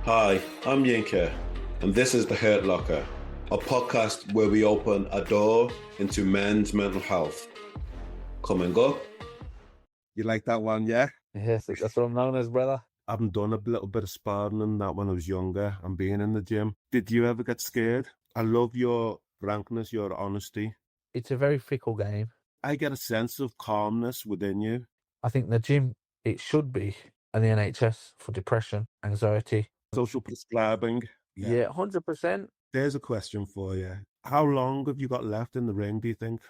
Hi, I'm Yinka, and this is The Hurt Locker, a podcast where we open a door into men's mental health. Come and go. You like that one, yeah? Yes, that's what I'm known as, brother. I haven't done a little bit of sparring and that when I was younger and being in the gym. Did you ever get scared? I love your frankness, your honesty. It's a very fickle game. I get a sense of calmness within you. I think the gym, it should be, and the NHS for depression, anxiety. Social prescribing. Yeah, 100%. There's a question for you. How long have you got left in the ring, do you think?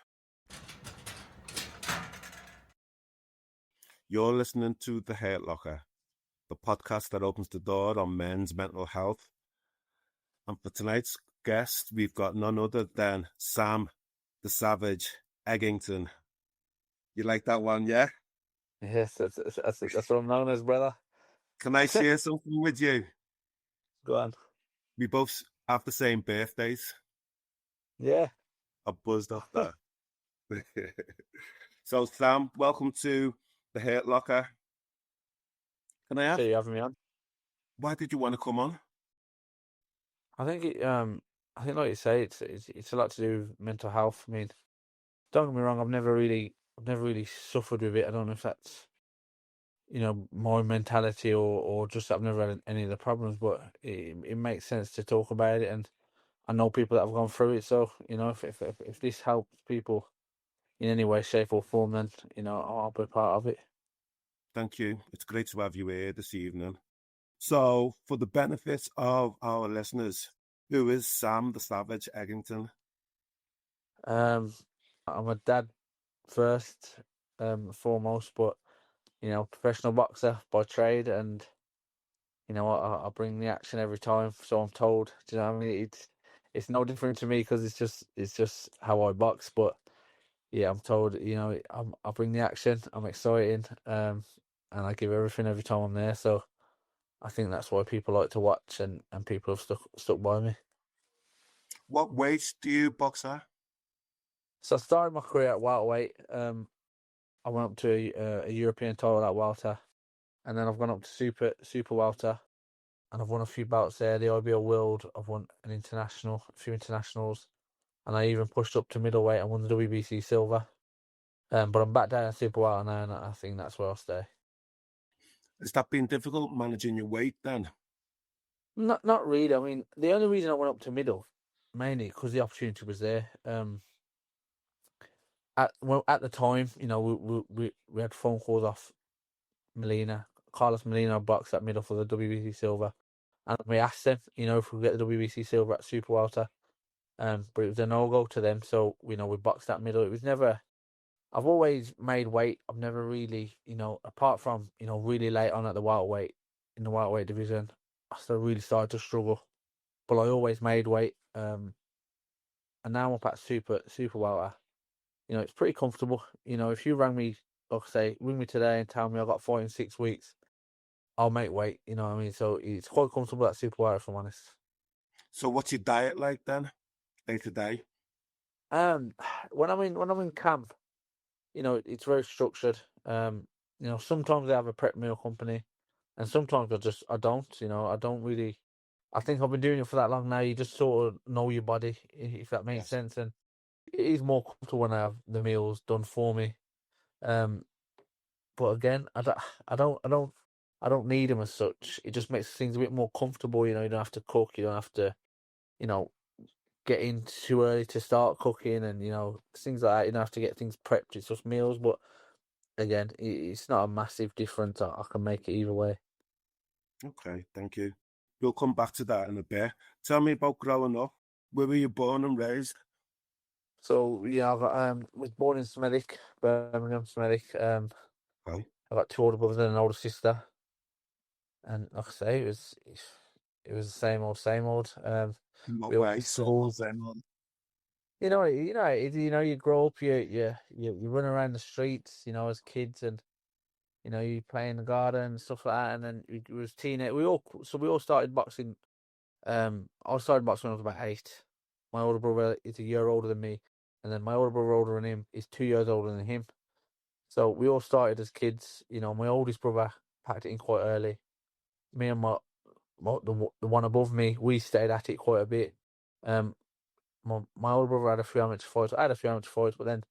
You're listening to The Hurt Locker, the podcast that opens the door on men's mental health. And for tonight's guest, we've got none other than Sam, the Savage, Eggington. You like that one, yeah? Yes, that's what I'm known as, brother. Can I share something with you? Go on. We both have the same birthdays. Yeah. I buzzed off that. So, Sam, welcome to The Hurt Locker. Can I ask? So you having me on? Why did you want to come on? I think like you say, it's a lot to do with mental health. I mean, don't get me wrong, I've never really suffered with it. I don't know if that's, my mentality or just that I've never had any of the problems, but it makes sense to talk about it, and I know people that have gone through it. So, if this helps people in any way, shape or form, then, I'll be part of it. Thank you. It's great to have you here this evening. So, for the benefit of our listeners, who is Sam the Savage Eggington? I'm a dad first, foremost, but, professional boxer by trade, and, I bring the action every time, so I'm told. Do you know what I mean? It's no different to me because it's just how I box, but yeah, I'm told, I bring the action, I'm exciting, and I give everything every time I'm there, so I think that's why people like to watch, and people have stuck by me. What weight do you box at? So I started my career at welterweight. I went up to a European title at welter, and then I've gone up to super welter, and I've won a few bouts there. The IBO World, I've won a few internationals, and I even pushed up to middleweight and won the WBC silver. But I'm back down at super welter now, and I think that's where I'll stay. Has that been difficult managing your weight then? Not really. I mean, the only reason I went up to middle, mainly because the opportunity was there. At the time, we had phone calls off Carlos Molina boxed at middle for the WBC silver, and we asked them, if we get the WBC silver at super welter, but it was a no-go to them. So we boxed at middle. It was never. I've always made weight. I've never really, apart from really late on at the welterweight in the welterweight division, I still really started to struggle. But I always made weight, and now I'm up at super welter. It's pretty comfortable. If you rang me, like I say, ring me today and tell me I've got 5 in 6 weeks, I'll make weight. You know what I mean? So it's quite comfortable at super welter, if I'm honest. So what's your diet like then, day to day? When I'm in camp, it's very structured. Sometimes I have a prep meal company, and sometimes I don't. I don't really. I think I've been doing it for that long now. You just sort of know your body, if that makes sense, and it is more comfortable when I have the meals done for me. But again, I don't need them as such. It just makes things a bit more comfortable. You don't have to cook. You don't have to, get in too early to start cooking, and things like that. You don't have to get things prepped. It's just meals. But again, it's not a massive difference. I can make it either way. Okay, thank you. We'll come back to that in a bit. Tell me about growing up. Where were you born and raised? So yeah, I was born in Smethwick, Birmingham, Smethwick. Okay. I got 2 older brothers and an older sister, and like I say, it was the same old, same old. What way? Schools, same old. You grow up, you run around the streets, as kids, and you play in the garden and stuff like that. And then it was teenage. We all started boxing. I started boxing when I was about 8. My older brother is a year older than me, and then my older brother older than him is 2 years older than him. So we all started as kids. My oldest brother packed it in quite early. Me and my the one above me, we stayed at it quite a bit. My older brother had a few amateur fights. I had a few amateur fights, but then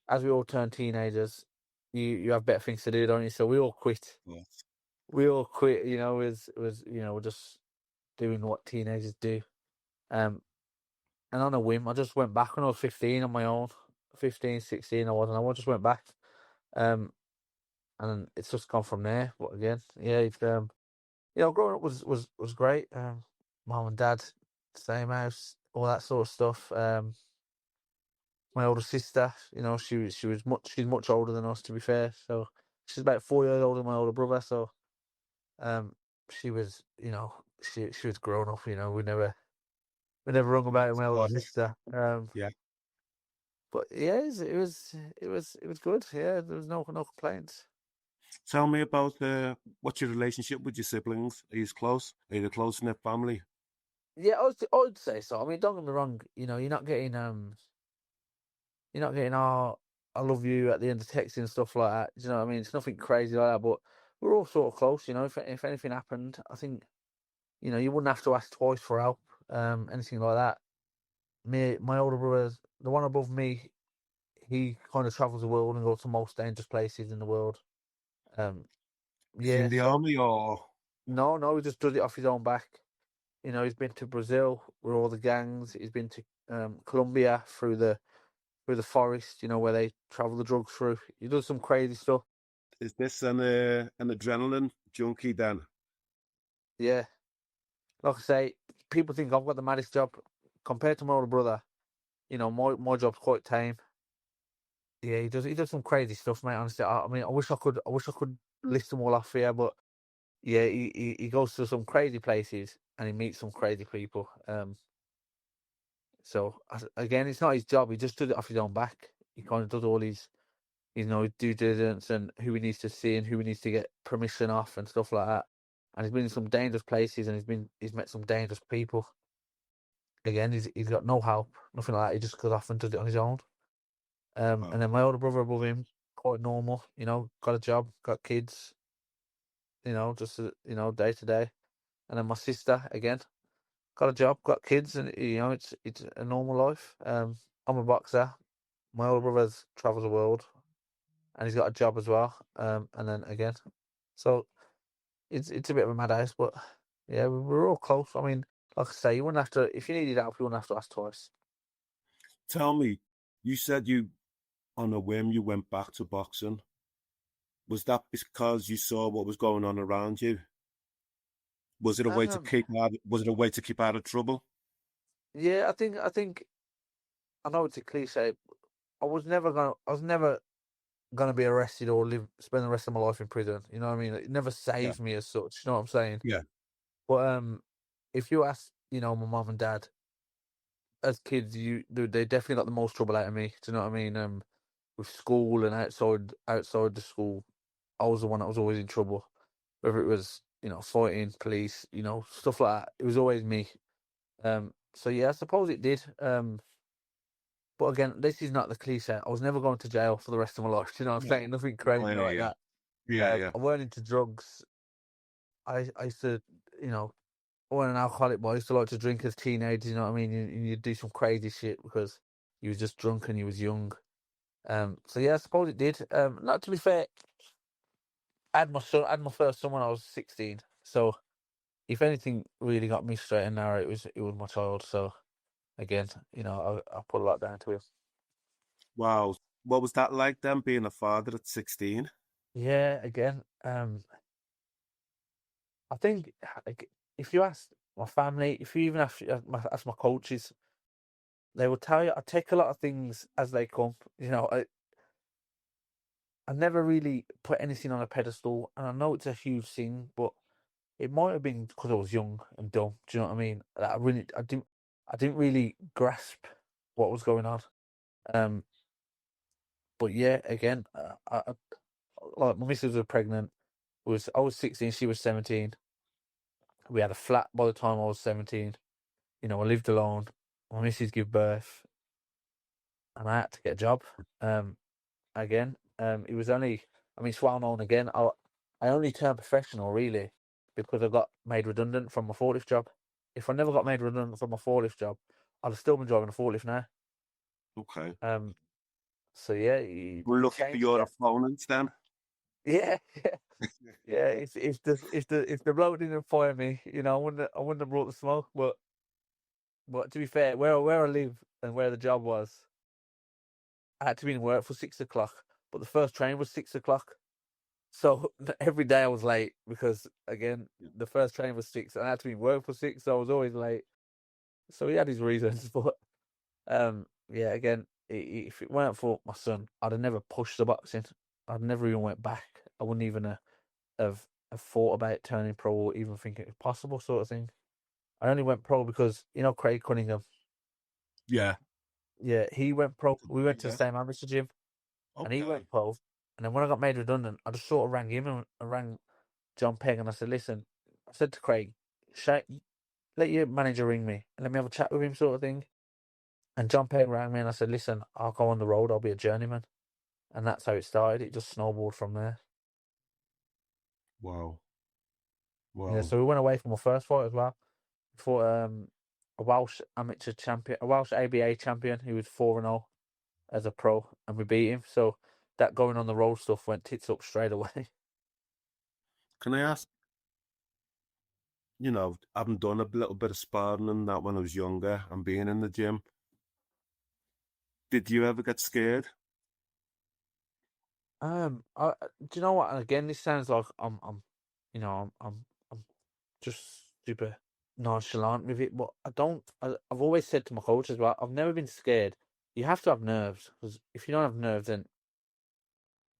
as we all turned teenagers, you have better things to do, don't you? So we all quit. Yes. We all quit. We're just doing what teenagers do. And on a whim, I just went back when I was 15 on my own. 15, 16 I was, and I just went back. And it's just gone from there. But again, yeah, growing up was great. Mum and dad, same house, all that sort of stuff. My older sister, she's much older than us, to be fair. So she's about 4 years older than my older brother. So she was, she was grown up. We never rung about my older sister. Yeah. But yeah, it was good. Yeah, there was no complaints. Tell me about what's your relationship with your siblings? Are you close? Are you the close knit family? Yeah, I would say so. I mean, don't get me wrong. You're not getting I love you at the end of texting and stuff like that. Do you know what I mean? It's nothing crazy like that, but we're all sort of close. If anything happened, I think you wouldn't have to ask twice for help. Anything like that. My older brother, the one above me, he kind of travels the world and goes to most dangerous places in the world. Is he in the army or? No, he just does it off his own back. He's been to Brazil with all the gangs. He's been to Colombia through the forest, where they travel the drugs through. He does some crazy stuff. Is this an adrenaline junkie then? Yeah. Like I say, people think I've got the maddest job. Compared to my older brother, my job's quite tame. Yeah, he does some crazy stuff, mate. Honestly, I mean, I wish I could list them all off here, but yeah, he goes to some crazy places and he meets some crazy people. So again, it's not his job. He just does it off his own back. He kind of does all his due diligence and who he needs to see and who he needs to get permission off and stuff like that. And he's been in some dangerous places and he's met some dangerous people. Again, he's got no help, nothing like that. He just goes off and does it on his own. Wow. And then my older brother above him, quite normal, got a job, got kids, just day to day. And then my sister again, got a job, got kids, and it's a normal life. I'm a boxer. My older brother travels the world, and he's got a job as well. And then again, so it's a bit of a mad house, but yeah, we're all close. I mean, like I say, you wouldn't have to, if you needed help, you wouldn't have to ask twice. Tell me, you said you, on a whim, you went back to boxing. Was that because you saw what was going on around you? Was it a way to keep out? Was it a way to keep out of trouble? Yeah, I think I know it's a cliche. I was never gonna be arrested or spend the rest of my life in prison. You know what I mean? It never saved me as such. You know what I'm saying? Yeah. But if you ask, my mum and dad, as kids, they definitely got the most trouble out of me. Do you know what I mean? With school and outside the school, I was the one that was always in trouble. Whether it was fighting, police, stuff like that. It was always me. So yeah, I suppose it did. But again, this is not the cliche. I was never going to jail for the rest of my life. Do you know what I'm saying? Nothing crazy like that. Yeah. I weren't into drugs. I used to, I wasn't an alcoholic, but I used to like to drink as a teenager. You know what I mean? You'd do some crazy shit because you was just drunk and you was young. So yeah, I suppose it did. Not to be fair, I had my first son when I was 16. So if anything really got me straight and narrow, it was my child. So again, I put a lot down to him. Wow. What was that like then, being a father at 16? Yeah, again, I think like, if you ask my family, if you even ask my coaches, they will tell you I take a lot of things as they come. I never really put anything on a pedestal, and I know it's a huge thing, but it might have been because I was young and dumb. Do you know what I mean? That I didn't really grasp what was going on. But yeah, again, like my missus was pregnant. I was 16, she was 17. We had a flat by the time I was 17. I lived alone. My missus gave birth, and I had to get a job. Again, it was only, I mean, it's well known again. I only turned professional really because I got made redundant from my forklift job. If I never got made redundant from my forklift job, I'd have still been driving a forklift now. Okay. So yeah, We're it lucky for changed your again. opponents then. Yeah, yeah. If the bloke didn't fire me, I wouldn't have brought the smoke. But to be fair, where I live and where the job was, I had to be in work for 6 o'clock. But the first train was 6 o'clock. So every day I was late because, again, the first train was 6 and I had to be in work for 6, so I was always late. So he had his reasons, but yeah, again, if it weren't for my son, I'd have never pushed the boxing. I'd never even went back. I wouldn't even have thought about turning pro or even think it was possible, sort of thing. I only went pro because, Craig Cunningham. Yeah. Yeah, he went pro. We went to the Yeah. same amateur gym and he Okay. went pro. And then when I got made redundant, I just sort of rang him and I rang John Pegg and I said, listen, I said to Craig, let your manager ring me and let me have a chat with him, sort of thing. And John Pegg rang me and I said, listen, I'll go on the road, I'll be a journeyman. And that's how it started. It just snowballed from there. Wow. Yeah, Wow. so we went away from our first fight as well. We fought a Welsh amateur champion, a Welsh ABA champion who was 4-0 as a pro, and we beat him. So that going on the road stuff went tits up straight away. Can I ask, having done a little bit of sparring and that when I was younger and being in the gym, did you ever get scared? Do you know what? And again, this sounds like I'm just super nonchalant with it, but I don't. I've always said to my coach as well, I've never been scared. You have to have nerves because if you don't have nerves, then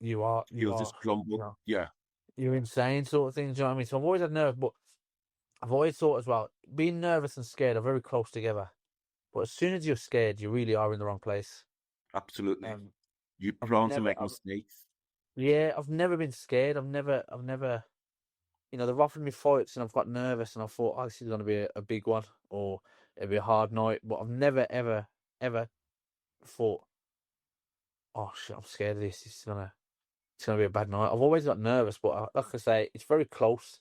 you are you You'll are just you crumble. know Yeah. you're insane, sort of thing. Do you know what I mean? So I've always had nerves, but I've always thought as well, being nervous and scared are very close together. But as soon as you're scared, you really are in the wrong place. Absolutely. Um, You're I've prone to never, make mistakes. yeah, I've never been scared. I've never. They've offered me fights and I've got nervous and I thought, oh, this is going to be a big one or it'll be a hard night. But I've never, ever, ever thought, oh shit, I'm scared of this. It's gonna be a bad night. I've always got nervous, but like I say, it's very close,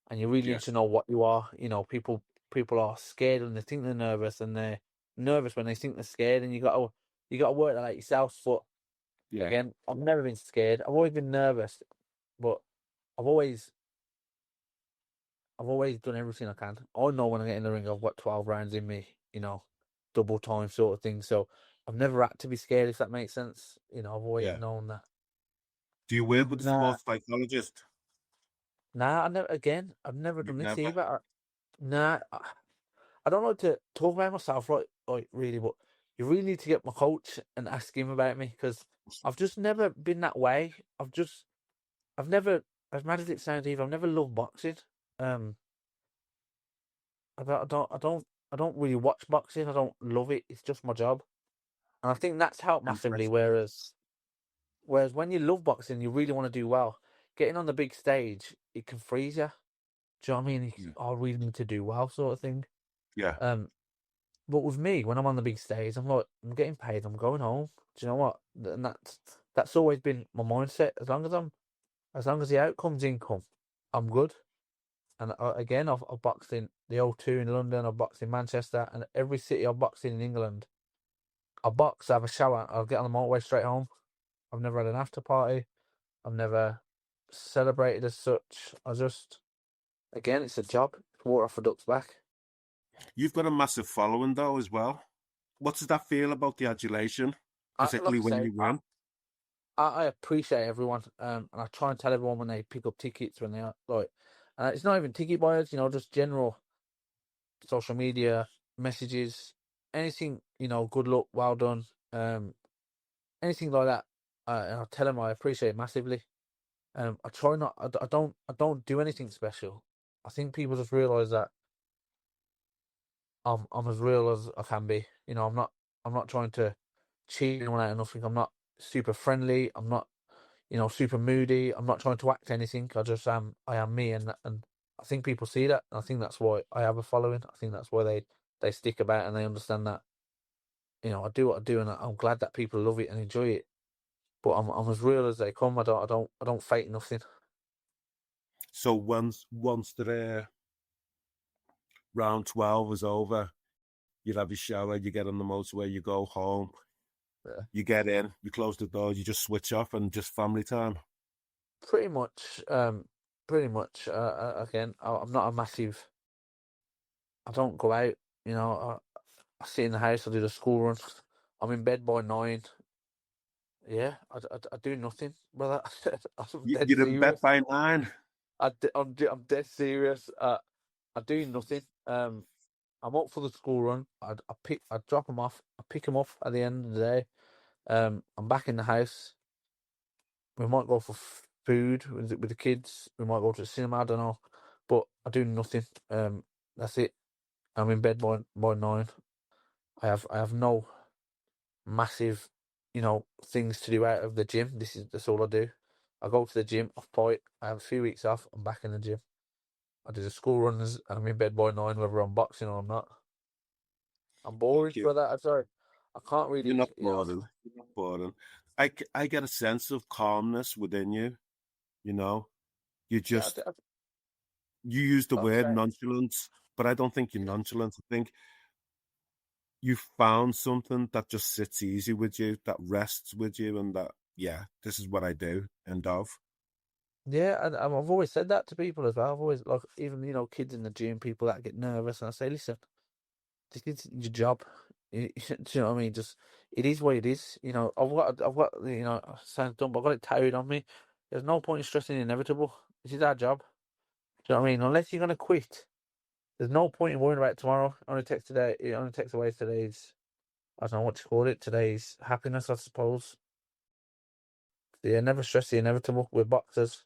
and you really need to Yes. know what you are. People are scared and they think they're nervous, and they're nervous when they think they're scared, and you got to work that out yourself. But Yeah. again, I've never been scared. I've always been nervous, but I've always I've always done everything I can. I know when I get in the ring, I've got 12 rounds in me. Double time sort of thing. So I've never had to be scared, if that makes sense. I've always Yeah. known that. Do you work with a Nah, sports psychologist? nah. I've never done You've this never? either. Nah, I don't like to talk about myself, right? Like really, but you really need to get my coach and ask him about me because I've just never been that way. I've never, as mad as it sounds, Eve, I've never loved boxing. Um, I don't really watch boxing. I don't love it. It's just my job, and I think that's helped massively. Interesting. Whereas when you love boxing, you really want to do well. Getting on the big stage, it can freeze you. Do you know what I mean? Yeah. I really need to do well, sort of thing. Yeah. Um, But with me, when I'm on the big stage, I'm like, I'm getting paid, I'm going home. Do you know what? And that's always been my mindset. As long as the outcome's income, I'm good. And again, I've boxed in the O2 in London, I've boxed in Manchester, and every city I've boxed in England. I box, I have a shower, I'll get on the motorway straight home. I've never had an after party. I've never celebrated as such. Again, it's a job. It's water off a duck's back. You've got a massive following though as well. What does that feel about the adulation, Like particularly I when say, you win? I appreciate everyone, and I try and tell everyone when they pick up tickets when they are like, it's not even ticket buyers, just general social media messages, anything, good luck, well done, anything like that. And I tell them I appreciate it massively. I try not, I don't do anything special. I think people just realize that I'm as real as I can be. I'm not trying to cheat anyone out of nothing. I'm not super friendly. I'm not super moody. I'm not trying to act anything. I am me, and I think people see that. And I think that's why I have a following. I think that's why they stick about and they understand that. I do what I do, and I'm glad that people love it and enjoy it. But I'm as real as they come. I don't fake nothing. So once the round 12 was over, you'd have your shower, you get on the motorway, you go home, Yeah. you get in, you close the door, you just switch off and just family time. Pretty much. Pretty much. Again, I'm not a massive. I don't go out. You know, I sit in the house. I do the school run. I'm in bed by 9. Yeah, I do nothing, brother. I'm dead You're in bed serious. by 9. I'm dead serious. I do nothing. I'm up for the school run. I drop them off. I pick them up at the end of the day. I'm back in the house. We might go for food with the kids. We might go to the cinema. I don't know, but I do nothing. That's it. I'm in bed by 9. I have no massive, things to do out of the gym. That's all I do. I go to the gym. I fight. I have a few weeks off. I'm back in the gym. I do the school runs, and I'm in bed by 9, whether I'm boxing or I'm not. I'm boring, You, brother. I'm sorry. I can't you're really, not boring. You're not boring. I get a sense of calmness within you, you know. You yeah. just, you use the Like I word say, nonchalance, but I don't think you're nonchalant. I think you found something that just sits easy with you, that rests with you, and that, yeah, this is what I do, end of. yeah, and I've always said that to people as well. I've always like even kids in the gym, people that get nervous, and I say, listen, this is your job. Do you know what I mean? Just it is what it is. I've got sounds dumb, but I've got it tattooed on me. There's no point in stressing the inevitable. This is our job. Do you know what I mean? Unless you're gonna quit, there's no point in worrying about tomorrow. Only takes today. It only takes away today's. I don't know what to call it. Today's happiness, I suppose. Yeah, never stress the inevitable. We're boxers.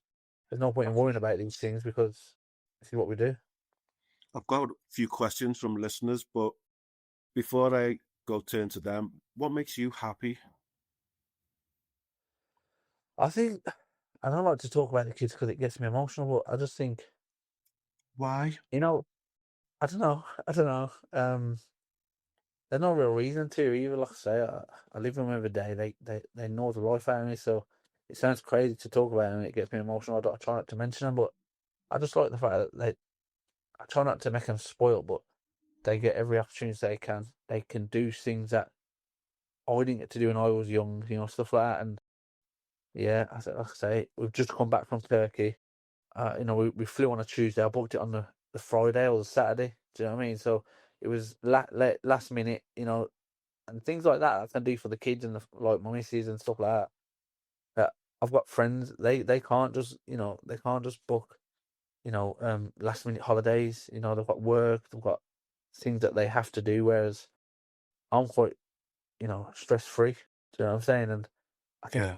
There's no point in worrying about these things because this is what we do. I've got a few questions from listeners, but before I go turn to them, what makes you happy? I think I don't like to talk about the kids because it gets me emotional, but I just think, Why? I don't know. I don't know. There's no real reason to either. Like I say, I live with them every day. They know the life out of me, so it sounds crazy to talk about them. It gets me emotional. I try not to mention them, but I just like the fact that I try not to make them spoiled, but they get every opportunity they can. They can do things that I didn't get to do when I was young, stuff like that. And yeah, like I say, we've just come back from Turkey. We flew on a Tuesday. I booked it on the Friday or the Saturday. Do you know what I mean? So it was last minute, and things like that I can do for the kids and like my missus and stuff like that. That I've got friends. They can't just book last minute holidays. They've got work. They've got things that they have to do. Whereas I'm quite stress free. Do you know what I'm saying? And I think Yeah.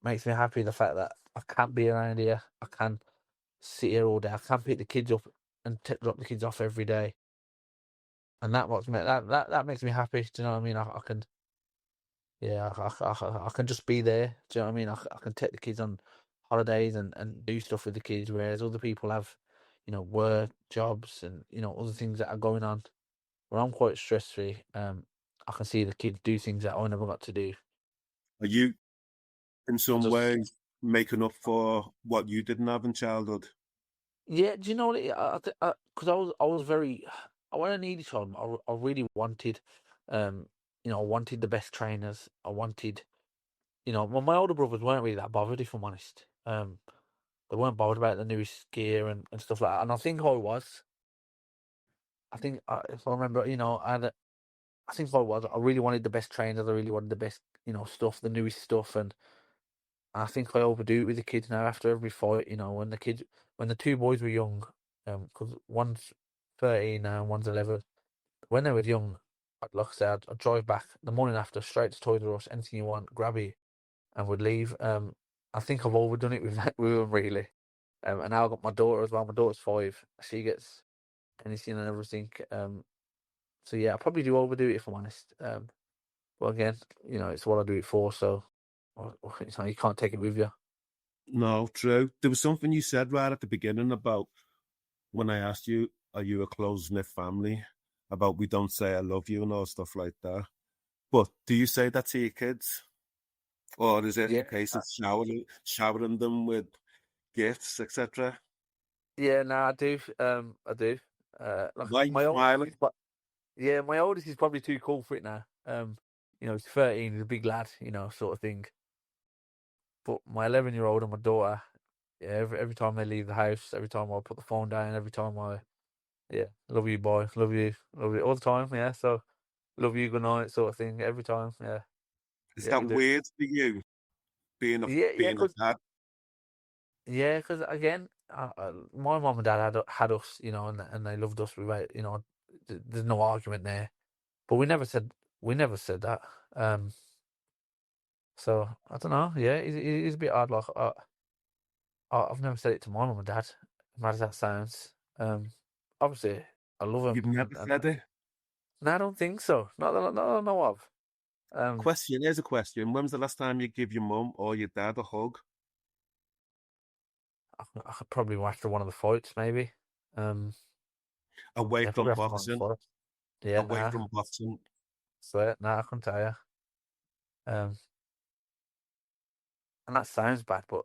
makes me happy the fact that I can be around here. I can sit here all day. I can pick the kids up and drop the kids off every day, and that makes me happy. Do you know what I mean? I can, yeah, I can just be there. Do you know what I mean? I can take the kids on holidays and do stuff with the kids, whereas other people have, work, jobs, and other things that are going on. Where I'm quite stress free. I can see the kids do things that I never got to do. Are you in I some just way making up for what you didn't have in childhood? Yeah, do you know what? Because I was very, I wasn't a needy child. I really wanted, I wanted the best trainers. I wanted, my older brothers weren't really that bothered, if I'm honest. They weren't bothered about the newest gear and stuff like that. And I think I was. I think if I remember, I think I was. I really wanted the best trainers. I really wanted the best, stuff, the newest stuff, and I think I overdo it with the kids now after every fight. When the two boys were young, because one's 13 now and one's 11. When they were young, like I said, I'd drive back the morning after, straight to Toys R Us, anything you want, grab it, and would leave. I think I've overdone it with with them really. And now I've got my daughter as well. My daughter's 5. She gets anything and everything. So yeah, I probably do overdo it if I'm honest. But again, it's what I do it for. So you can't take it with you. No, true. There was something you said right at the beginning about when I asked you, are you a close knit family? About we don't say I love you and all stuff like that. But do you say that to your kids? Or is it a Yeah. case of showering them with gifts, etc. Yeah, no, I do. I do. Like Why are you my oldest, smiling? but yeah, my oldest is probably too cool for it now. He's 13, he's a big lad, sort of thing. But my 11-year-old and my daughter, yeah, every time they leave the house, every time I put the phone down, every time yeah, love you, boy, love you all the time, yeah. So, love you, good night, sort of thing, every time, yeah, Is yeah, that we do. weird for you being a Yeah, being a dad? yeah, because again, my mom and dad had us, and they loved us. There's no argument there. But we never said that. Um, so I don't know. Yeah, it's a bit odd. Like I've never said it to my mum and dad. As mad as that sounds. Obviously I love them, You've never and said it. no, I don't think so. Not that I know of. Question, here's a question. When was the last time you give your mum or your dad a hug? I could probably after one of the fights, maybe. Um, Away yeah, from probably after one of the boxing. fights. Yeah, Away nah, from boxing. swear, nah, I couldn't tell you. Um, and that sounds bad, but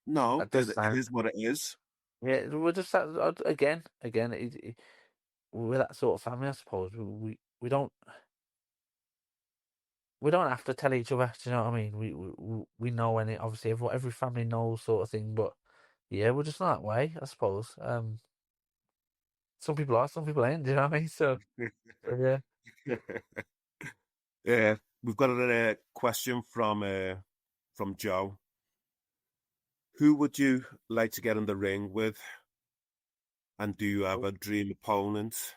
No, that does it sound. is what it is. Yeah, we're just again. We're that sort of family, I suppose. We don't have to tell each other. Do you know what I mean? We know, and obviously every family knows, sort of thing. But yeah, we're just that way, I suppose. Some people are, some people ain't. Do you know what I mean? So yeah. Yeah, we've got a question from Joe. Who would you like to get in the ring with? And do you have a dream opponent?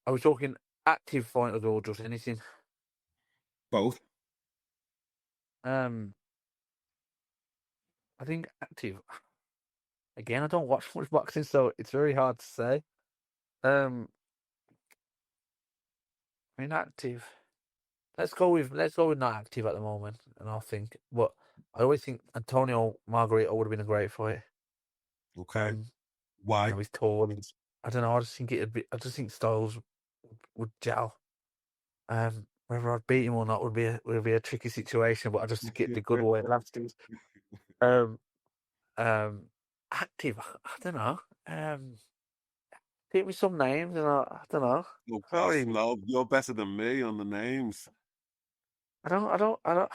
I was talking active fighters or just anything. Both. Um, I think active. Again, I don't watch much boxing, so it's very hard to say. Um, I mean active. Let's go with not active at the moment, and I'll think. But I always think Antonio Margarito would have been a great fight. Okay. Why? He's tall. I don't know. I just think I just think styles would gel. Whether I'd beat him or not would be a tricky situation. But I just think it'd be good way. Um, um, active. I don't know. Give me some names, and I don't know. Oh I don't gosh, really. no, you're better than me on the names. I don't. I don't. I don't.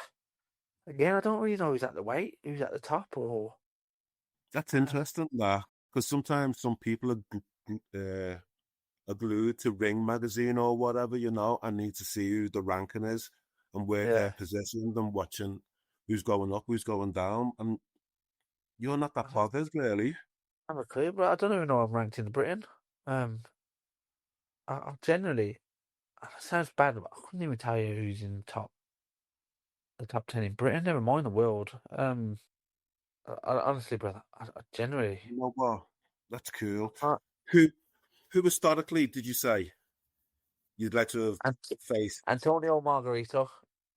Again, I don't really know who's at the weight, who's at the top, or. That's Um, interesting, that because sometimes some people are glued to Ring magazine or whatever, and need to see who the ranking is and where they're yeah. positioned and watching who's going up, who's going down, and you're not that bothered, really. I'm a clue, but I don't even know I'm ranked in Britain. Um, I generally. It sounds bad, but I couldn't even tell you who's in the top 10 in Britain. Never mind the world. Honestly, brother, I generally. You know what? That's cool. Uh, Who who historically did you say you'd like to have Ant- faced? Antonio Margarito,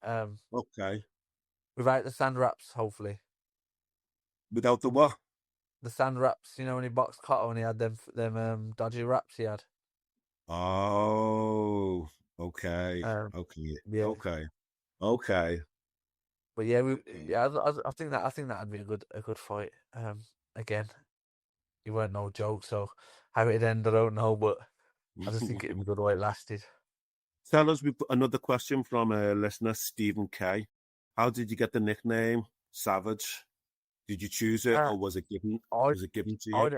um, Okay. without the sand wraps, hopefully. Without the what? The sand wraps, when he boxed Cotto and he had them dodgy wraps he had. Oh, okay, Um, okay, yeah, okay, okay. but yeah, I think that'd be a good fight. Again, he weren't no joke, so how it'd end, I don't know, but I just think it'd be good while it lasted. Tell us, we've got another question from a listener, Stephen K. How did you get the nickname Savage? Did you choose it Uh, or was it given? I, Was it given to you? I,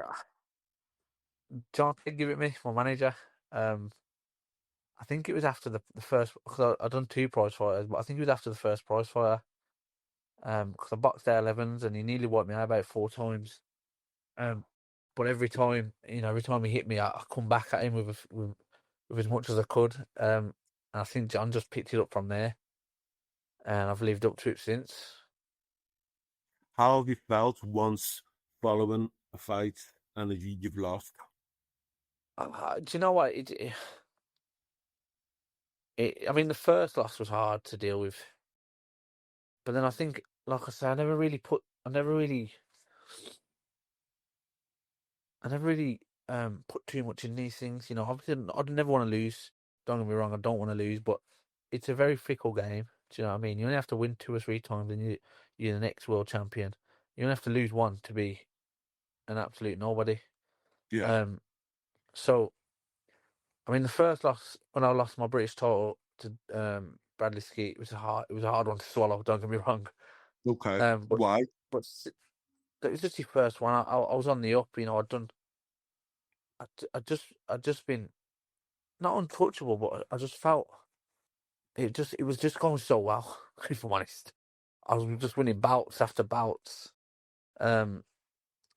John did give it me, my manager. I think it was after the first, because I done two prize fighters, but I think it was after the first prize fighter. Because I boxed their 11s and he nearly wiped me out about 4 times. But every time he hit me, I come back at him with as much as I could. And I think John just picked it up from there, and I've lived up to it since. How have you felt once following a fight and you've lost? Do you know what? I mean, the first loss was hard to deal with, but then I think, like I said, I never really put too much in these things. Obviously, I'd never want to lose. Don't get me wrong, I don't want to lose, but it's a very fickle game. Do you know what I mean? You only have to win 2 or 3 times, and you're the next world champion. You only have to lose one to be an absolute nobody. Yeah. So I mean, the first loss when I lost my British title to Bradley Skeet, it was a hard one to swallow. Don't get me wrong. Okay. But Why? but it was just the first one. I was on the up. You know, I'd just been not untouchable, but I just felt it was just going so well. If I'm honest, I was just winning bouts after bouts.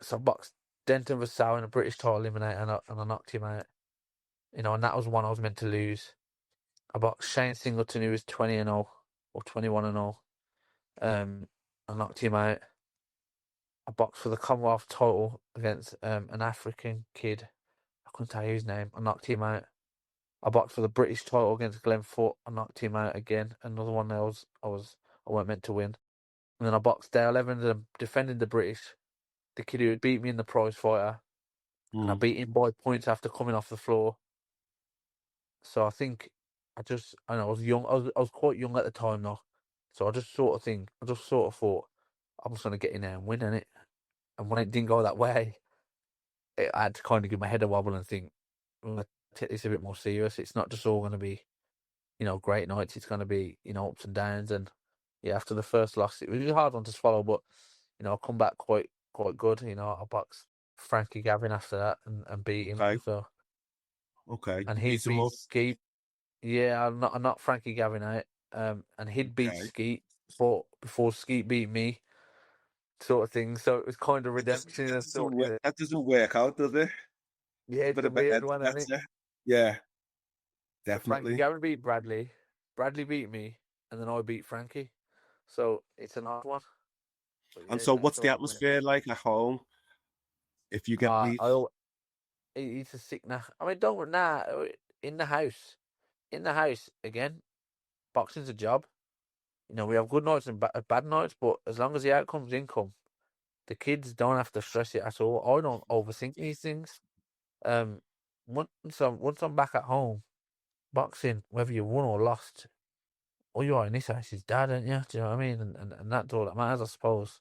So I boxed Denton Vassell in a British title eliminator, and I knocked him out. You know, and that was one I was meant to lose. I boxed Shane Singleton, who was 20-0 or 21-0. I knocked him out. I boxed for the Commonwealth title against an African kid. I couldn't tell you his name. I knocked him out. I boxed for the British title against Glenn Foote. I knocked him out again. Another one I weren't meant to win. And then I boxed Dale Evans, defending the British, the kid who had beat me in the prize fighter, and I beat him by points after coming off the floor. So I think I know I was young. I was quite young at the time though. So I just sort of thought I'm just gonna get in there and win, innit? And when it didn't go that way, I had to kind of give my head a wobble and think, I'm gonna take this a bit more serious. It's not just all gonna be, you know, great nights. It's gonna be, you know, ups and downs. And yeah, after the first loss, it was a hard one to swallow, but you know, I come back quite good. You know, I boxed Frankie Gavin after that and beat him. Okay. So Okay. and You he'd beat him beat up. Skeet. Yeah, I'm not Frankie Gavin out. And he'd beat Okay. Skeet before Skeet beat me, sort of thing. So it was kind of redemption in a sort. That doesn't work out, does it? Yeah, It's a it's bit a of a weird head one, isn't it? scratcher. Yeah, So Frankie definitely. Gavin beat Bradley. Bradley beat me, and then I beat Frankie. So it's an odd one. But And yeah, so, that's what's all the right with it. atmosphere like at home if you get beat? It's a sick nah. I mean, don't nah in the house. In the house again. Boxing's a job. You know, we have good nights and bad nights, but as long as the outcome's income, the kids don't have to stress it at all. I don't overthink these things. Um, once I'm back at home, boxing, whether you won or lost, all you are in this house is dad, aren't you? Do you know what I mean? And that's all that matters, I suppose.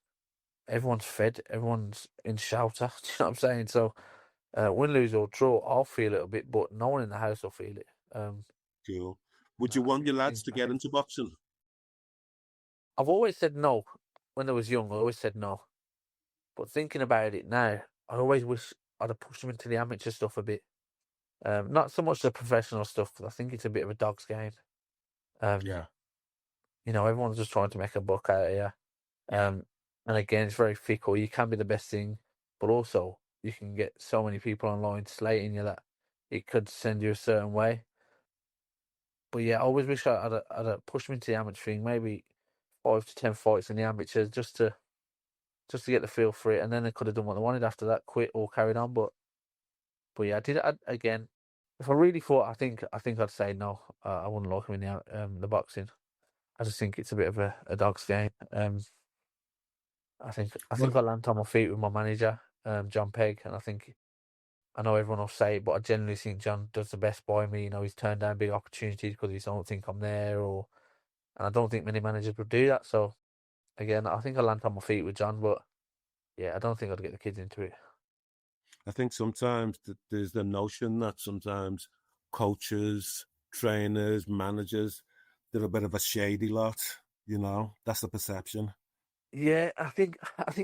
Everyone's fed, everyone's in shelter. Do you know what I'm saying? So, win, lose or draw, I'll feel it a bit, but no one in the house will feel it. Cool. No, Would you I want your lads think to I get think into boxing? I've always said no when I was young. I always said no, but thinking about it now, I always wish I'd have pushed them into the amateur stuff a bit. Not so much the professional stuff, because I think it's a bit of a dog's game. Um, Yeah. you know, everyone's just trying to make a buck out of you. And again, it's very fickle. You can be the best thing, but also you can get so many people online slating you that it could send you a certain way. But yeah, I always wish I'd have pushed me into the amateur thing, maybe 5 to 10 fights in the amateurs just to get the feel for it, and then they could have done what they wanted after that, quit or carried on. But yeah, again. If I really thought, I think I'd say no. I wouldn't like him in the boxing. I just think it's a bit of a dog's game. I Well, think I'll land on my feet with my manager, John Pegg, and I know everyone will say it, but I genuinely think John does the best by me. You know, he's turned down big opportunities because he don't think I'm there, and I don't think many managers would do that. So again, I think I'll land on my feet with John, but yeah, I don't think I'd get the kids into it. I think sometimes there's the notion that sometimes coaches, trainers, managers, they're a bit of a shady lot. You know, that's the perception. Yeah, I think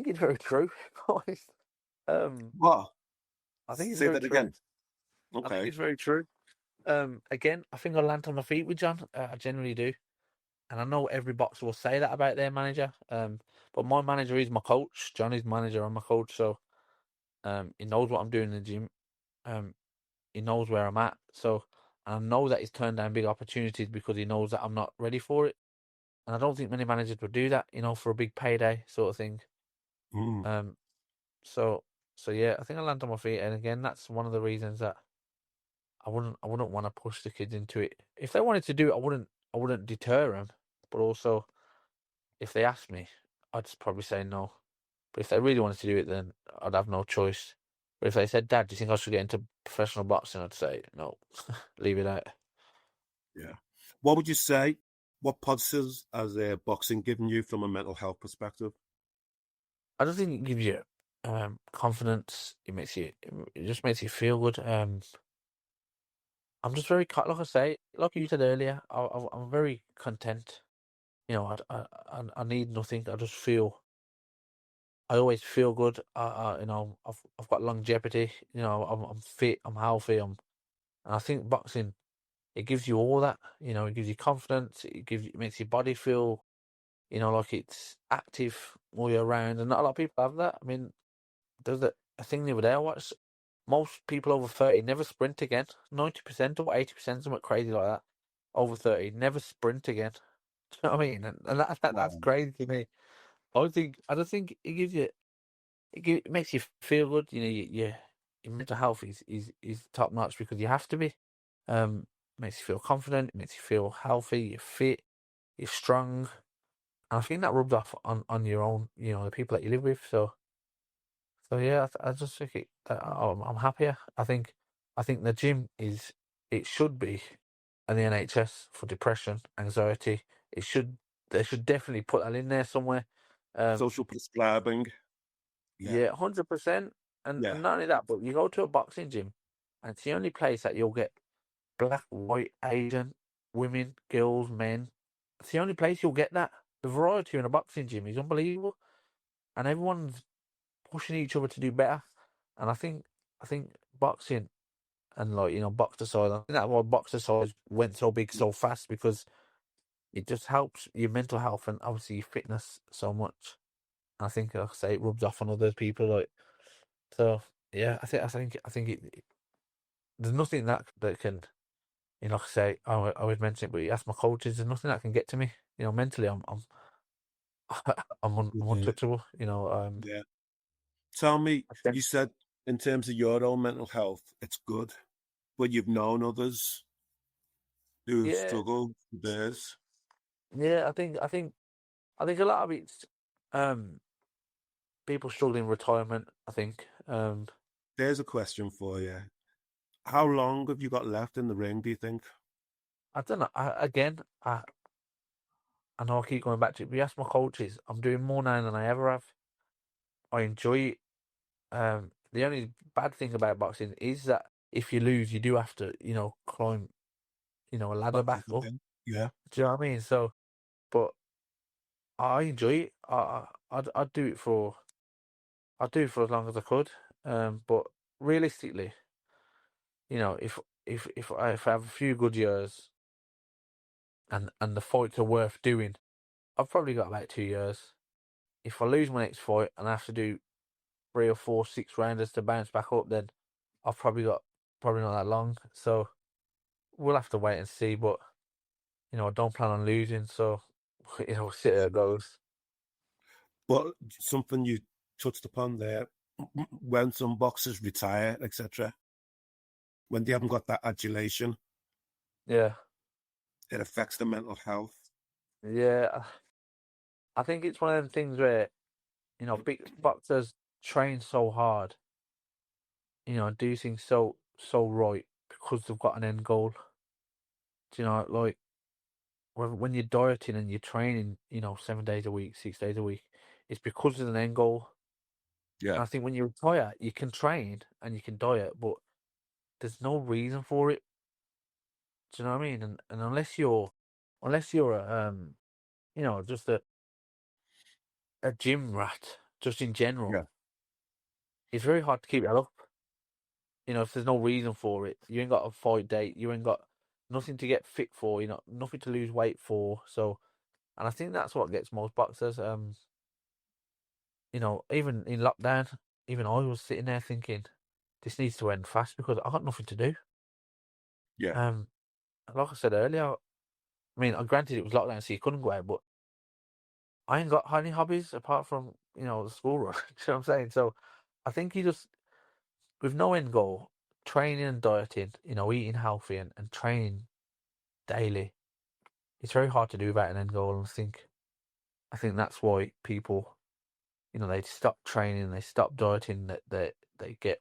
it's very true. Honest. Um, What? I think it's Say very that true. again. I think Okay. it's very true. Again, I think I'll land on my feet with John. I generally do. And I know every boxer will say that about their manager. But my manager is my coach. John is manager and my coach. So he knows what I'm doing in the gym. Um, he knows where I'm at. So I know that he's turned down big opportunities because he knows that I'm not ready for it. And I don't think many managers would do that, you know, for a big payday sort of thing. Mm. Um, so yeah, I think I land on my feet. And again, that's one of the reasons that I wouldn't want to push the kids into it. If they wanted to do it, I wouldn't deter them. But also, if they asked me, I'd probably say no. But if they really wanted to do it, then I'd have no choice. But if they said, "Dad, do you think I should get into professional boxing?" I'd say no, leave it out. Yeah. What would you say? What positives has boxing given you from a mental health perspective? I just think it gives you confidence. It just makes you feel good. I'm just very like I say, like you said earlier, I'm very content. You know, I need nothing. I just feel. I always feel good. You know, I've got longevity. You know, I'm fit. I'm healthy. And I think boxing, it gives you all that. You know, it gives you confidence. It makes your body feel, you know, like it's active all year round. And not a lot of people have that. I mean, there's a thing the other day I watched. Most people over 30 never sprint again. 90% or 80%, something crazy like that. Over 30 never sprint again. Do you know what I mean? And that's Wow. crazy to me. I just think it gives you it makes you feel good. You know, your mental health is top notch because you have to be. Makes you feel confident. It makes you feel healthy. You're fit. You're strong. And I think that rubs off on your own. You know, the people that you live with. So yeah, I just think I'm happier. I think the gym it should be an NHS for depression, anxiety. It should They should definitely put that in there somewhere. Social prescribing. Yeah. Yeah, 100%. Yeah. And not only that, but you go to a boxing gym, and it's the only place that you'll get black, white, Asian, women, girls, men. It's the only place you'll get that. The variety in a boxing gym is unbelievable, and everyone's pushing each other to do better. And I think boxing and like you know boxercise. I think that's why boxercise went so big so fast because it just helps your mental health and obviously your fitness so much. I think, like I say, it rubs off on other people. Like so, yeah. I think there's nothing that can, you know, like I say, I would mention it, but you ask my coaches, there's nothing that can get to me. You know, mentally, I'm Mhm. untouchable. You know, Yeah. Tell me, I think, you said in terms of your own mental health, it's good, but you've known others who've yeah, struggled with theirs. yeah. I think a lot of it's um people struggling in retirement. I think There's a question for you. How long have you got left in the ring, do you think? I don't know. I know I keep going back to it, but you ask my coaches, I'm doing more now than I ever have. I enjoy it. The only bad thing about boxing is that if you lose, you do have to, you know, climb, you know, a ladder Back back up up. again? Yeah. Do you know what I mean? So, but I enjoy it. I'd do it for as long as I could. But realistically, you know, if I have a few good years and the fights are worth doing, I've probably got about 2 years. If I lose my next fight and I have to do 3 or 4 6 rounders to bounce back up, then I've probably got probably not that long. So we'll have to wait and see. But you know, I don't plan on losing. So you know, see how it goes. But something you touched upon there, when some boxers retire, etc., when they haven't got that adulation, Yeah, it affects the mental health. yeah. I think it's one of them things where you know, big boxers train so hard, you know, do things so right because they've got an end goal. Do you know, like when you're dieting and you're training, you know, 7 days a week, 6 days a week, it's because there's an end goal. Yeah. And I think when you retire, you can train and you can diet, but there's no reason for it. Do you know what I mean? And unless you're you know, just a gym rat, just in general, Yeah. it's very hard to keep that up. You know, if there's no reason for it, you ain't got a fight date, you ain't got nothing to get fit for, you know, nothing to lose weight for. So, and I think that's what gets most boxers. You know, even in lockdown, even I was sitting there thinking, this needs to end fast because I got nothing to do. Yeah. Like I said earlier, I mean, granted it was lockdown, so you couldn't go out, but I ain't got any hobbies apart from you know the school run. You know what I'm saying? So, I think you just with no end goal, training and dieting, you know, eating healthy and training daily. It's very hard to do without an end goal, and I think that's why people, you know, they stop training, they stop dieting, that they get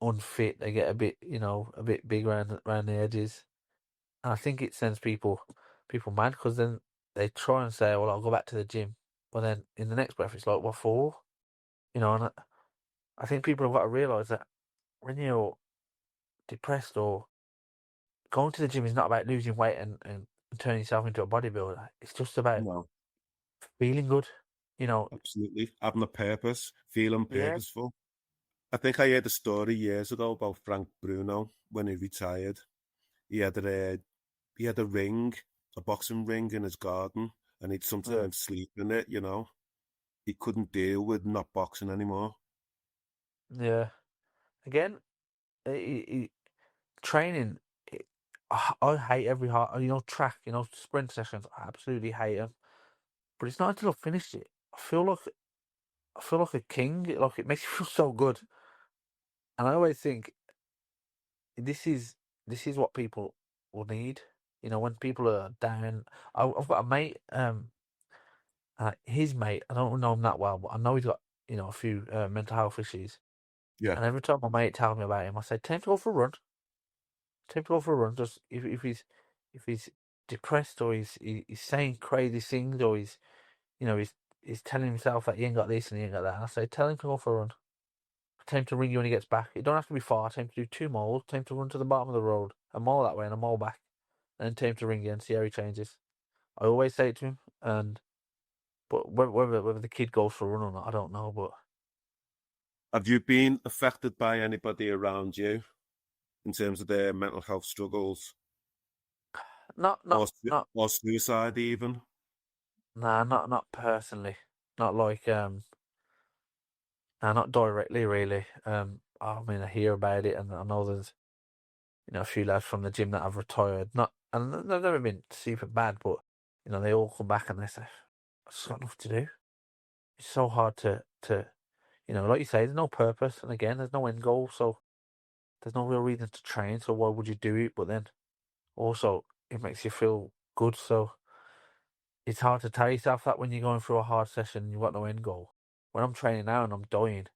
unfit, they get a bit, you know, a bit big around the edges, and I think it sends people mad because then they try and say, well, I'll go back to the gym, but then in the next breath, it's like, what for? And I think people have got to realise that when you're depressed or going to the gym is not about losing weight and turning yourself into a bodybuilder. It's just about No, feeling good. You know, absolutely. Having a purpose, feeling yeah, purposeful. I think I heard a story years ago about Frank Bruno when he retired. He had a ring, a boxing ring in his garden, and he'd yeah, sometimes sleep in it. He couldn't deal with not boxing anymore. yeah. Again, training. It, I hate every hard, track, sprint sessions. I absolutely hate them. But it's not until I've finished it. I feel like a king. Like it makes me feel so good. And I always think this is this is what people will need. When people are down. I've got a mate. His mate. I don't know him that well, but I know he's got a few mental health issues. Yeah, And every time my mate tells me about him, I say, "Time to go for a run. Time to go for a run." Just if he's depressed or he's saying crazy things or he's telling himself that he ain't got this and he ain't got that. And I say, tell him to go for a run. Time to ring you when he gets back. It don't have to be far. Time to do 2 miles. Time to run to the bottom of the road. A mile that way and a mile back. And then time to ring you and see how he changes. I always say it to him. But whether the kid goes for a run or not, I don't know. But have you been affected by anybody around you in terms of their mental health struggles not not or not or suicide even? nah, not personally. Not like nah, not directly really. I mean I hear about it and I know there's a few lads from the gym that have retired. Not and they've never been super bad, but they all come back and they say, "I just got nothing to do." It's so hard to like you say, there's no purpose, and again, there's no end goal, so there's no real reason to train. So why would you do it? But then also, it makes you feel good. So it's hard to tell yourself that when you're going through a hard session and you've got no end goal. When I'm training now and I'm dying,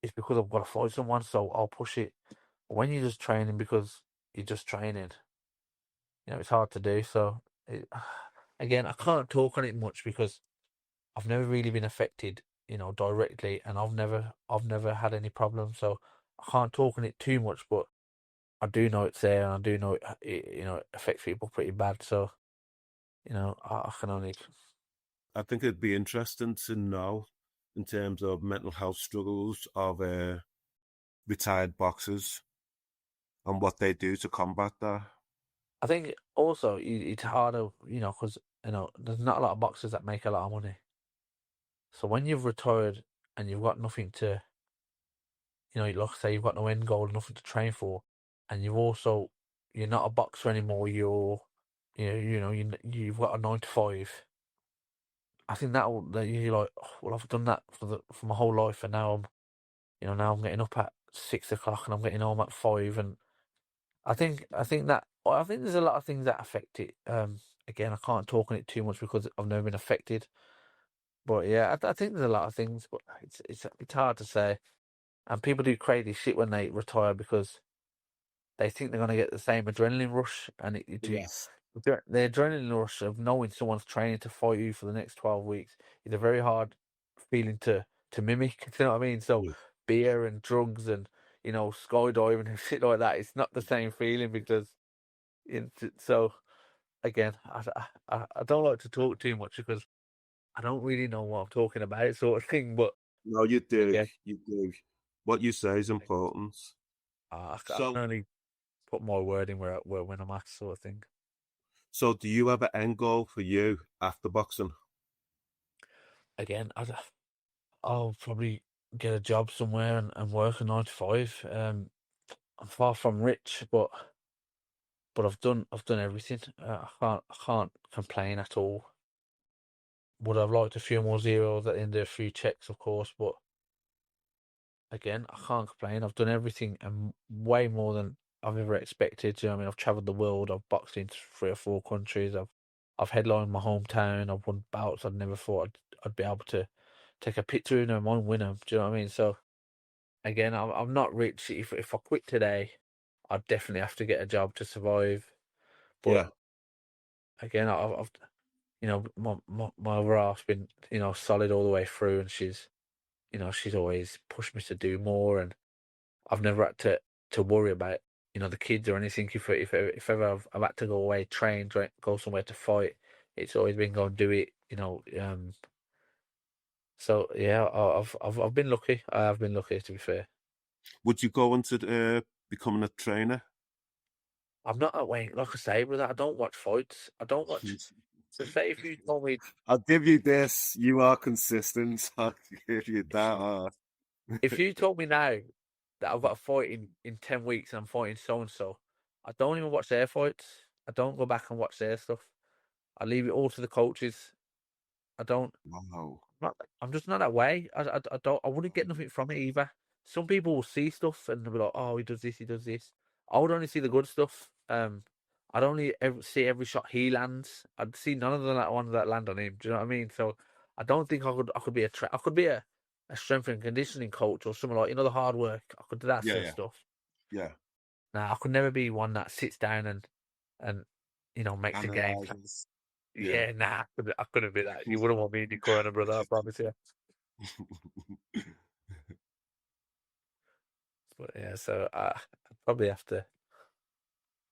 it's because I've got to fight someone, so I'll push it. But when you're just training because you're just training, it's hard to do. So again, I can't talk on it much because I've never really been affected, directly, and I've never had any problems. So I can't talk on it too much, but I do know it's there, and I do know it affects people pretty bad. So I can only. I think it'd be interesting to know in terms of mental health struggles of retired boxers and what they do to combat that. I think also it's harder, because there's not a lot of boxers that make a lot of money. So when you've retired and you've got nothing to, like I say, you've got no end goal, nothing to train for, and you're not a boxer anymore. You've got a 9 to 5. I think that you're like, oh, well, I've done that for my whole life, and now I'm getting up at 6 o'clock and I'm getting home at 5, and I think there's a lot of things that affect it. Again, I can't talk on it too much because I've never been affected, but yeah, I think there's a lot of things, but it's hard to say. And people do crazy shit when they retire because they think they're going to get the same adrenaline rush, and Yes. the adrenaline rush of knowing someone's training to fight you for the next 12 weeks is a very hard feeling to mimic. You know what I mean? So Yeah. beer and drugs and skydiving and shit like that, it's not the same feeling because so again, I don't like to talk too much because I don't really know what I'm talking about, sort of thing. But No, you do. again, You do. What you say is important. I can So, only put my word in where when I'm asked, sort of thing. so do you have an end goal for you after boxing? Again, I'll probably get a job somewhere and work a 9 to 5. I'm far from rich, but I've done everything. I can't complain at all. Would have liked a few more zeros at the end of a few checks, of course, but again, I can't complain. I've done everything and way more than I've ever expected. Do you know what I mean? I've travelled the world. I've boxed in 3 or 4 countries. I've headlined my hometown. I've won bouts I'd never thought I'd be able to take a picture in them and win them. Do you know what I mean? So again, I'm not rich. If I quit today, I'd definitely have to get a job to survive. But Yeah. again, I've my other half's been solid all the way through, and she's she's always pushed me to do more, and I've never had to worry about the kids or anything. If ever I've had to go away, train, go somewhere to fight, it's always been go and do it. So yeah, I've been lucky. I have been lucky, to be fair. Would you go into becoming a trainer? I'm not that way. Like I say, brother, I don't watch fights. I don't watch. So say if you told me, I'll give you this. You are consistent. I'll give you that. if you told me now that I've got a fight in 10 weeks and I'm fighting so and so, I don't even watch their fights. I don't go back and watch their stuff. I leave it all to the coaches. I don't. Wow. I'm just not that way. I don't. I wouldn't get nothing from it either. Some people will see stuff and they'll be like, "Oh, he does this, he does this." I would only see the good stuff. I'd only see every shot he lands. I'd see none of the ones that land on him. Do you know what I mean? So I don't think I could be I could be a strength and conditioning coach or something like the hard work. I could do that Yeah, sort of yeah, stuff. yeah. Nah, I could never be one that sits down and makes a game plan. Analyzes. Yeah. Yeah, nah, I couldn't be that. You wouldn't want me in your corner, brother. I promise you. But yeah, so I'd probably have to.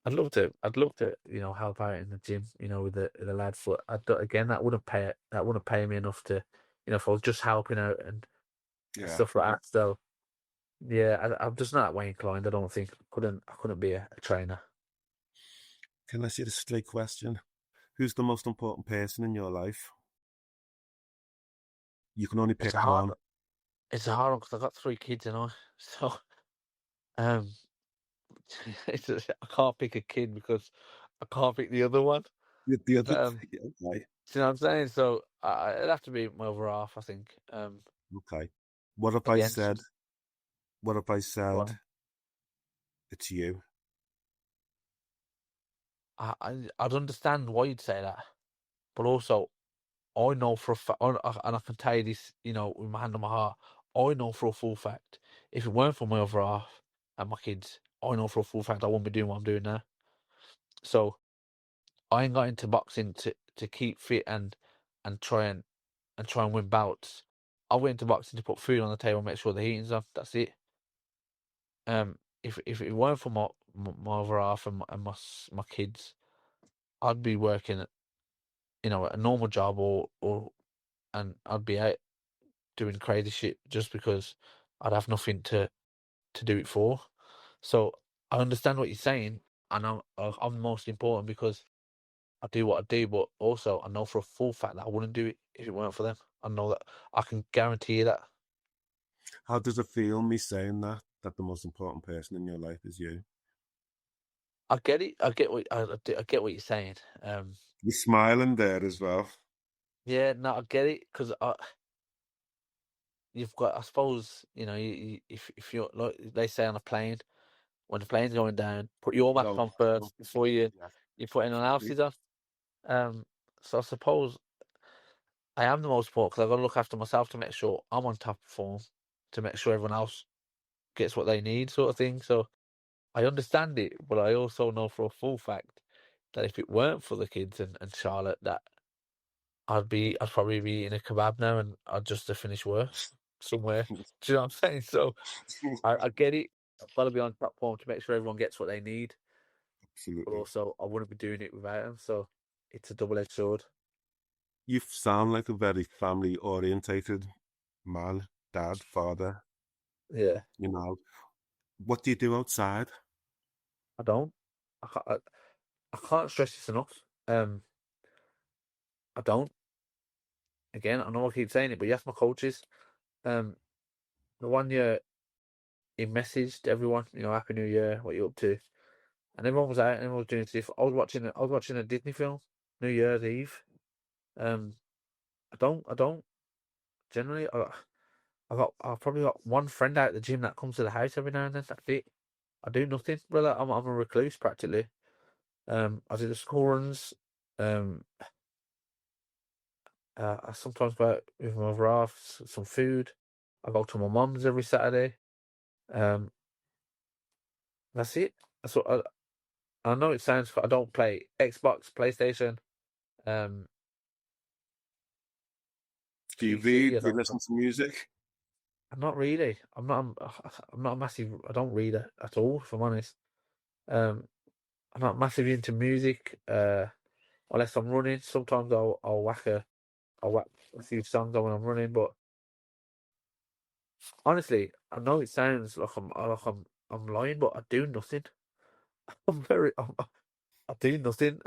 I'd love to. I'd love to. Help out in the gym. With the lads. But again, that wouldn't pay. That wouldn't pay me enough to. If I was just helping out and Yeah. stuff like that. So yeah, I'm just not that way inclined. I don't think I couldn't be a trainer. Can I ask you a straight question? Who's the most important person in your life? You can only It's pick a hard. one. It's a hard one because I've got 3 kids, so um, I can't pick a kid because I can't pick the other one. The other, Um, yeah, okay, Do you know what I'm saying? So it'd have to be my other half, I think. okay. What if I Again, said? What if I go said on. it's you? I'd understand why you'd say that, but also I know for a fact, and I can tell you this, with my hand on my heart, I know for a full fact, if it weren't for my other half and my kids, I know for a full fact I wouldn't be doing what I'm doing now. So I ain't got into boxing to keep fit and try and win bouts. I went into boxing to put food on the table and make sure the heating's on. That's it. If it weren't for my other half and my kids, I'd be working a normal job and I'd be out doing crazy shit just because I'd have nothing to do it for. So I understand what you're saying, and I'm the most important because I do what I do, but also I know for a full fact that I wouldn't do it if it weren't for them. I know that. I can guarantee you that. How does it feel me saying that the most important person in your life is you? I get it. I get I get what you're saying. You're smiling there as well. Yeah, no, I get it because you've got. I suppose if you're like they say on a plane, when the plane's going down, put your mask No, on no, first before yeah. you put anyone else's on. Um, so I suppose I am the most important because I've got to look after myself to make sure I'm on top of form, to make sure everyone else gets what they need, sort of thing. So I understand it, but I also know for a full fact that if it weren't for the kids and Charlotte, that I'd probably be in a kebab now and I'd just have finished work somewhere. Do you know what I'm saying? So I get it. I've got to be on top form to make sure everyone gets what they need, but Absolutely. also I wouldn't be doing it without them. So it's a double-edged sword. You sound like a very family orientated man, dad, father. Yeah, What do you do outside? I don't. I can't stress this enough. I don't. Again, I know I keep saying it, but you ask my coaches. Um, the one year he messaged everyone, Happy New Year, what you up to? And everyone was out, and everyone was doing stuff. I was watching a Disney film, New Year's Eve. Um, I don't generally. I've probably got one friend out at the gym that comes to the house every now and then. That's it. I do nothing, brother. I'm a recluse practically. I do the school runs. Um, I sometimes go out with my other half, some food. I go to my mum's every Saturday. Um, that's it. That's what I know. It sounds. I don't play Xbox, PlayStation, um, Do you PC. read? I Do you don't. listen to music? Not really. I'm not. I'm not a massive. I don't read it at all, if I'm honest. Um, I'm not massively into music. Unless I'm running, sometimes I'll whack a few songs on when I'm running. But honestly, I know it sounds like I'm lying, but I do nothing. I do nothing.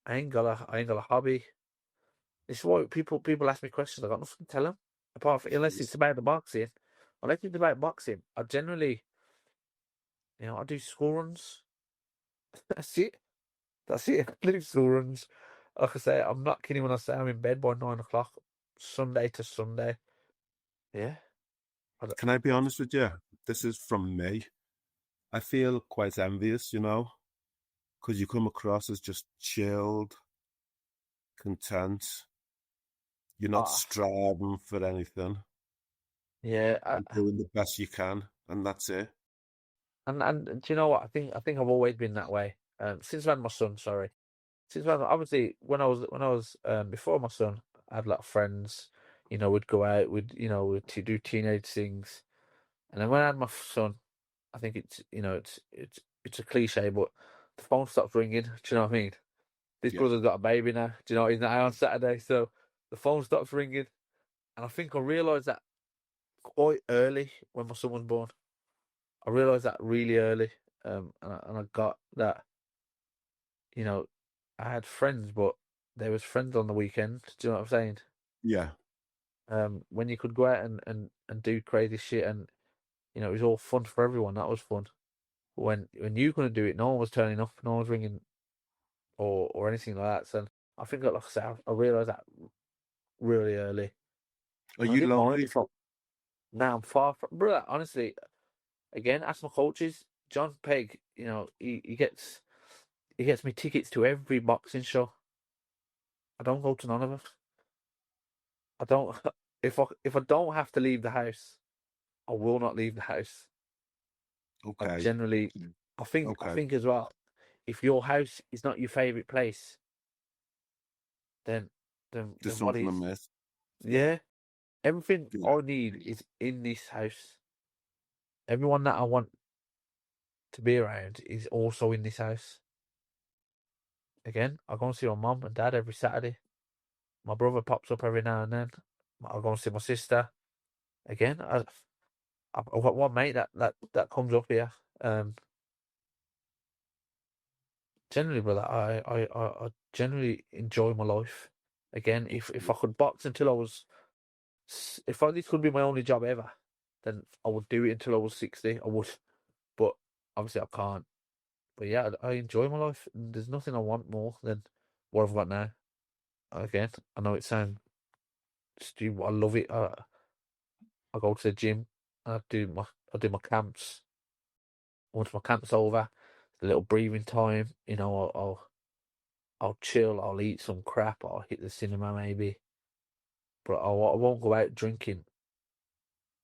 I ain't got a hobby. It's why people ask me questions. I got nothing to tell them apart from unless it's about the boxing. Unless it's about boxing, I generally, I do school runs. That's it. That's it. I do school runs. Like I say, I'm not kidding when I say I'm in bed by 9 o'clock, Sunday to Sunday. Yeah. Can I be honest with you? This is from me. I feel quite envious, because you come across as just chilled, content. You're not Ah, striving for anything. yeah. You're doing the best you can, and that's it. And do you know what? I think I've always been that way. Since I had my son, sorry. Since obviously when I was before my son, I had a lot of friends. We'd go out, we'd to do teenage things, and then when I had my son, I think it's a cliche, but the phone stopped ringing. Do you know what I mean? This Yeah, brother's got a baby now. Do you know he's not out on Saturday, so the phone stops ringing, and I think I realised that quite early when my son was born. I realised that really early, and I got that. You know, I had friends, but there was friends on the weekend. Do you know what I'm saying? yeah, When you could go out and do crazy shit, and it was all fun for everyone. That was fun. But when you couldn't do it, no one was turning up, no one was ringing or anything like that. So I think, like I said, I realised that really early, Are and I you didn't mind lonely? if I. Now I'm far from, brother. Honestly, again, ask my coaches. John Pegg, he gets me tickets to every boxing show. I don't go to none of them. I don't. If I don't have to leave the house, I will not leave the house. I Okay, generally, I okay. think as well. If your house is not your favorite place, then There's then what something is? amiss. Yeah, everything Yeah, I need is in this house. Everyone that I want to be around is also in this house. Again, I go and see my mum and dad every Saturday. My brother pops up every now and then. I go and see my sister. Again, I've got one mate that comes up here. Um, Generally, brother, I generally enjoy my life. Again, if I could box until I was, if this could be my only job ever, then I would do it until I was 60. I would, but obviously I can't. But yeah, I enjoy my life. And there's nothing I want more than what I've got now. Again, I know it sounds stupid, but I love it. I go to the gym. I do my camps. Once my camp's over, a little breathing time. I'll chill. I'll eat some crap. I'll hit the cinema maybe, but I won't go out drinking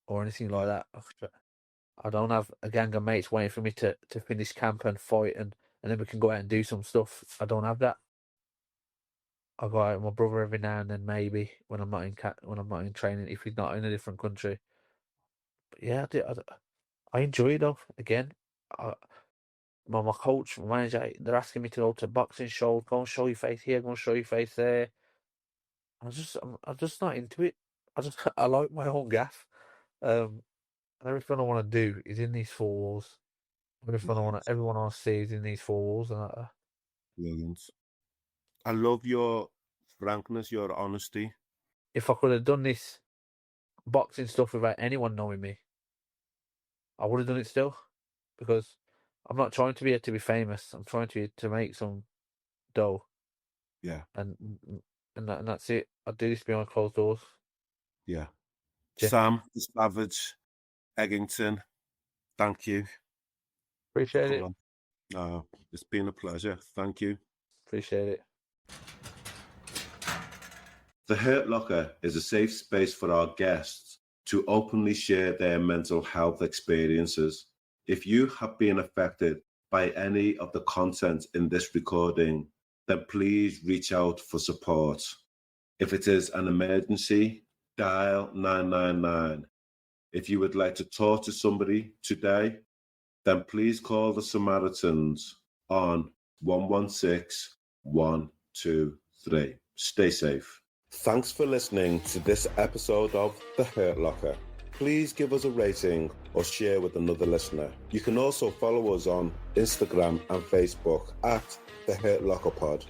or anything like yeah. that. I don't have a gang of mates waiting for me to finish camp and fight and then we can go out and do some stuff. I don't have that. I go out with my brother every now and then maybe when I'm not when I'm not in training if he's not in a different country. But yeah, I enjoy it though. Again, I, my coach, my manager, they're asking me to go to boxing shows, go and show your face here, go and show your face there. I'm just not into it. I like my own gaff. Um, and everything I want to do is in these four walls. Nice. Everyone I want to see is in these four walls. And Brilliant. I love your frankness, your honesty. if I could have done this boxing stuff without anyone knowing me, I would have done it still because I'm not trying to be famous. I'm trying to make some dough, Yeah, and and that's it. I do this behind closed doors. yeah. Yeah, Sam, the Savage, Eggington, thank you for appreciate coming it. on. It's been a pleasure. Thank you. Appreciate it. The Hurt Locker is a safe space for our guests to openly share their mental health experiences. If you have been affected by any of the content in this recording, then please reach out for support. If it is an emergency, dial 999. If you would like to talk to somebody today, then please call the Samaritans on 116 123. Stay safe. Thanks for listening to this episode of The Hurt Locker. Please give us a rating or share with another listener. You can also follow us on Instagram and Facebook at The Hurt Locker Pod.